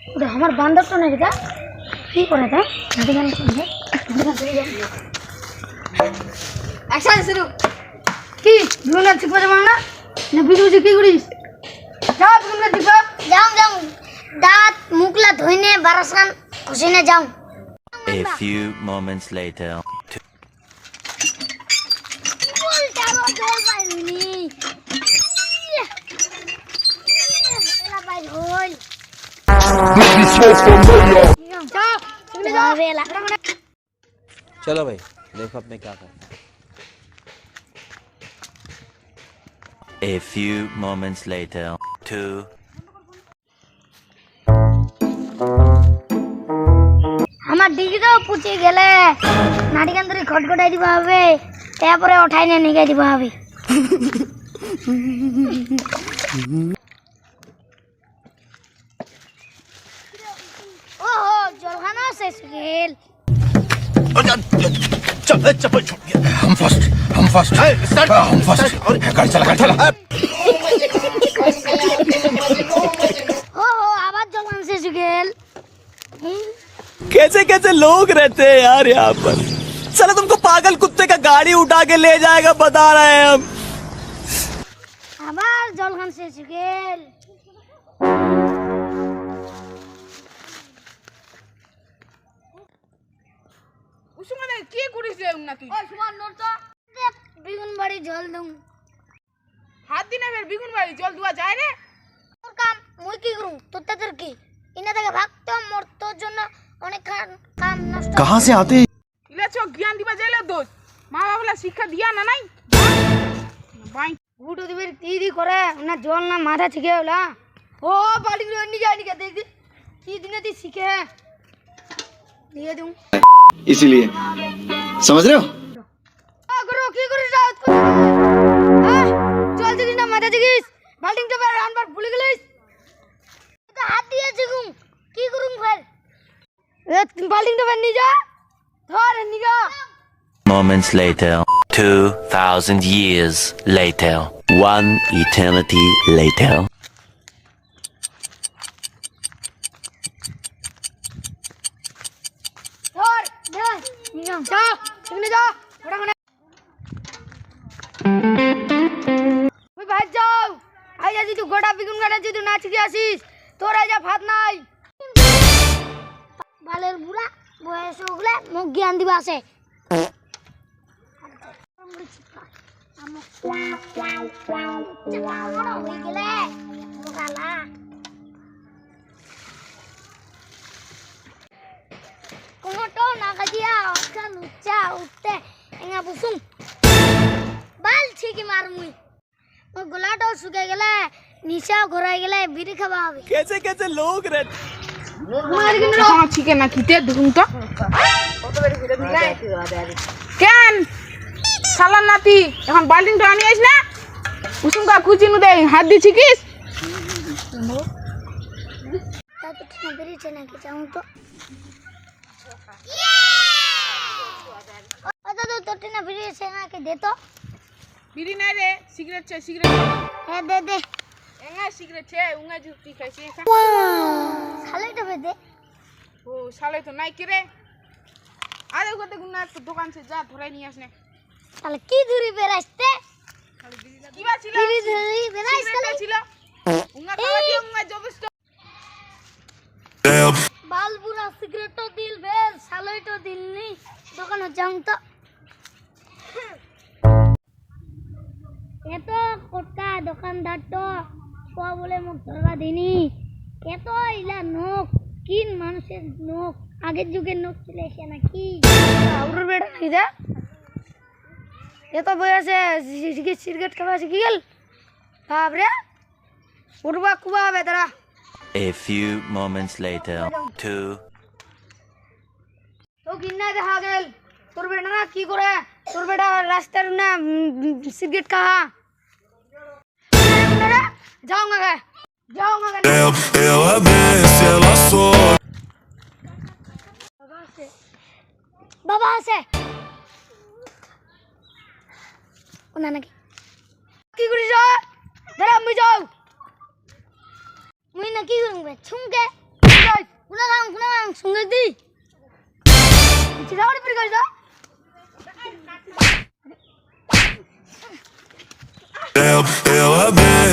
ওটা আমার বান্দরটা নাকি তা কি করে তা নাকি গান শুনছে অ্যাকশন শুরু কি দুনা চিপা যাবে না না ভিডিও কি করিস যাও তুমি দিবা যাও যাও দাঁত মুখলা ধুইনে বারাসান খুশিনে যাও A few moments later. বল যাবো জল পাইনি এলা ভাই হল चलो भाई देखो अब मैं क्या करता हूँ। A few moments later. 2. আমার ডিগিটা পুচে গেলে নাড়িকান ধরে খটখটাই দিবা হবে তারপরে ওঠাই না নিয়ে দিবা হবে ओहो जलखाना से सुहेल चप्पल छूट गया हम फर्स्ट हम फर्स्ट गाड़ी चला ओहो आवाज जलखाना से सुहेल कैसे कैसे लोग रहते हैं यार यहाँ पर चलो तुमको पागल कुत्ते का गाड़ी उठा के ले जाएगा बता रहे हैं हम आवाज जलखाना से सुहेल উসমানে কি করিস রে উন্না তুই? ওই সুমান নরতো বেগুন বাড়ি জল দম হাত দিনে ফের বিগুন বাড়ি জল দুয়া যায় রে? তোর কাম মুই কি করু তোর কি ইনা থেকে ভাগতো মরতোর জন্য অনেক কাম নষ্ট कहाँ से आते ইলা চোখ জ্ঞান দিবা যাইলে দোষ মা বাবলা শিক্ষা দিয়া না নাই বাই গুটো দিবের তিরি করে না জল না মাথা ঠিক হলা ও বাড়ি নি যাই নি দেখ কি দিনে দি শিখে দিয়ে दूं इसीलिए समझ रहे हो আগরো কি করিস রাত করে হ্যাঁ জল দিবি না মাথা দিগিস বাল্টিং তো বের আনবার ভুলে গেলিস তো হাত দিয়ে জিগুম কি করুম ফের এ বাল্টিং তো বের নি যা ধর নিগা Moments later. 2,000 years later. 1 eternity later. ধর ধর নিগা যা তুমি যা ওটা কোনে ওই ভাই যাও আই যদি তুই গোটা বিগুন গাড়া যদি নাচ কি আসিস তোর আজ ভাত নাই বালের বুড়া বয়স ওগুলা মুখ জ্ঞান দিবা আছে কোনোটো না কাজিয়া অক্কা লুচ্চা উঠতে এঙ্গা বুসুম বাল ঠিকই মারমুই ও গোলাটাও শুকে গেলে নিশা ঘোরাই গেলে বিড়ি খাওয়া হবে कैसे कैसे लोग रहते আমার ঠিক না খিতে দেখুন তো কেন শালা নাতি এখন বাল্টিং তো আনি আইস না উসুমকা কুচিনু দে হাত দি ছিকিস তা তো ঠিক বেরিয়েছে নাকি চাও তো ও দাদু তো ঠিক বেরিয়েছে নাকি দে তো বিড়ি নাই রে সিগারেট চে সিগারেট হ্যাঁ দে দে এঙ্গা সিগারেট চে উঙ্গা জুতি খাইছে শালাইটা দে ও শালাই তো নাই কি রে আরে ওতে গুনা তো দোকান সে যা ধরে নিয়ে আসনে তাহলে কি দূরি বেরাইতে কিবা ছিল দূরি দূরি বেরাইছ সিগারেট ছিল উঙ্গা খাওয়া দিয়ে উঙ্গা জবস্ত বালবুরা সিগারেট দিল বেল শালাইটা দিলনি দোকানে যাও তো এত কোটা দোকানদার তো কোয়া বলে মুখ ধরবা দিনি এত ইলা নোক কিন মানুষের নোক আগের যুগের নোক চলে এসে নাকি আউর বেড়া কি দা এত বয়সে সিগারেট খাওয়া শিখে গেল বাপরে উড়বা কুবা হবে তারা A few moments later. 2. তো কিন্না দেখা গেল তোর বেটা না কি করে তোর বেটা রাস্তার না সিগারেট খাওয়া যাও না যাও না ela desce, ela sobe. বাবা আছে ওনা নাকি কি করিস দাঁড়া মুই যাও মুই না কি করুম ছুমকে সঙ্গে দি যাওয়ার পরে গাইজা Eu, eu amei.